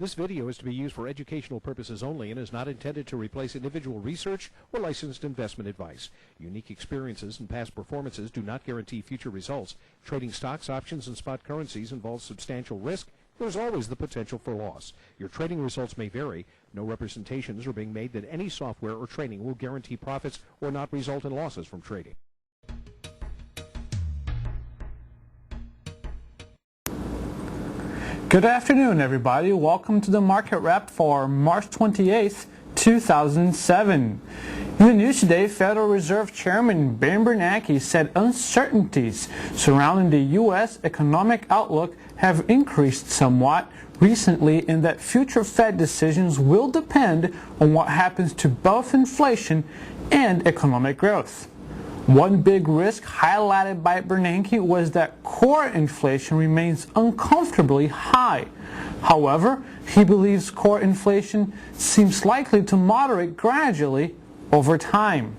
This video is to be used for educational purposes only and is not intended to replace individual research or licensed investment advice. Unique experiences and past performances do not guarantee future results. Trading stocks, options, and spot currencies involves substantial risk. There's always the potential for loss. Your trading results may vary. No representations are being made that any software or trading will guarantee profits or not result in losses from trading. Good afternoon, everybody. Welcome to the market wrap for March 28th, 2007. In the news today, Federal Reserve Chairman Ben Bernanke said uncertainties surrounding the U.S. economic outlook have increased somewhat recently and that future Fed decisions will depend on what happens to both inflation and economic growth. One big risk highlighted by Bernanke was that core inflation remains uncomfortably high. However, he believes core inflation seems likely to moderate gradually over time.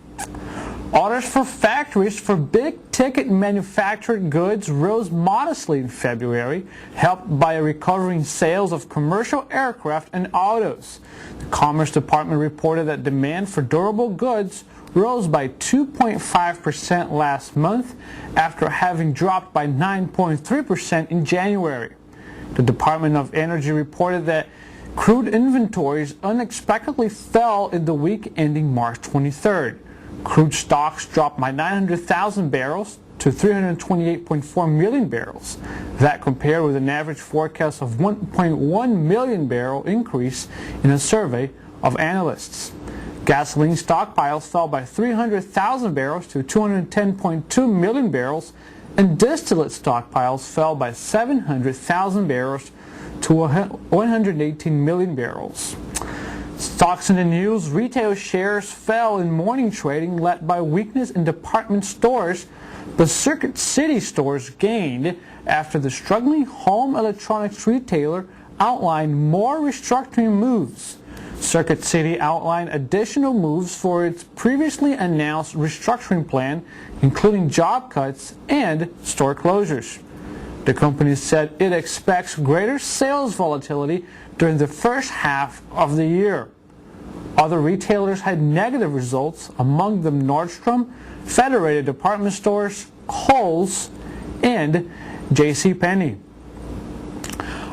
Orders for factories for big-ticket manufactured goods rose modestly in February, helped by a recovery in sales of commercial aircraft and autos. The Commerce Department reported that demand for durable goods rose by 2.5% last month after having dropped by 9.3% in January. The Department of Energy reported that crude inventories unexpectedly fell in the week ending March 23rd. Crude stocks dropped by 900,000 barrels to 328.4 million barrels. That compared with an average forecast of 1.1 million barrel increase in a survey of analysts. Gasoline stockpiles fell by 300,000 barrels to 210.2 million barrels, and distillate stockpiles fell by 700,000 barrels to 118 million barrels. Stocks in the news, retail shares fell in morning trading led by weakness in department stores, but Circuit City stores gained after the struggling home electronics retailer outlined more restructuring moves. Circuit City outlined additional moves for its previously announced restructuring plan, including job cuts and store closures. The company said it expects greater sales volatility during the first half of the year. Other retailers had negative results, among them Nordstrom, Federated Department Stores, Kohl's, and JCPenney.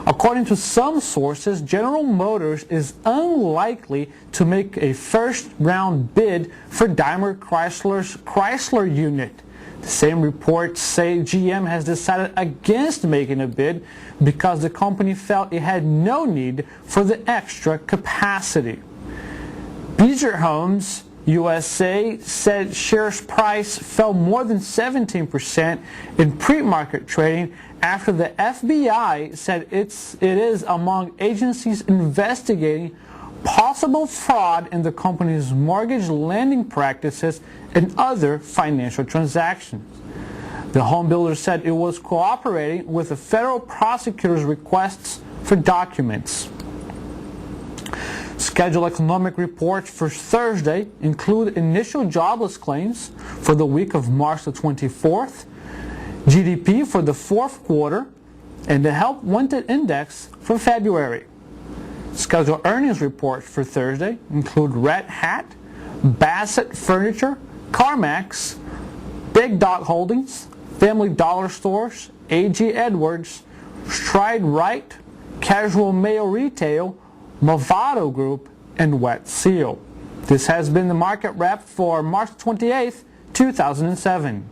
According to some sources, General Motors is unlikely to make a first-round bid for Daimler Chrysler's Chrysler unit. The same reports say GM has decided against making a bid because the company felt it had no need for the extra capacity. Beazer Homes USA said shares price fell more than 17% in pre-market trading after the FBI said it is among agencies investigating possible fraud in the company's mortgage lending practices and other financial transactions. The home builder said it was cooperating with the federal prosecutor's requests for documents. Scheduled economic reports for Thursday include initial jobless claims for the week of March the 24th, GDP for the fourth quarter, and the Help Wanted Index for February. Scheduled earnings reports for Thursday include Red Hat, Bassett Furniture, CarMax, Big Dog Holdings, Family Dollar Stores, A.G. Edwards, Stride Rite, Casual Mail Retail, Movado Group, and Wet Seal. This has been the market wrap for March 28th, 2007.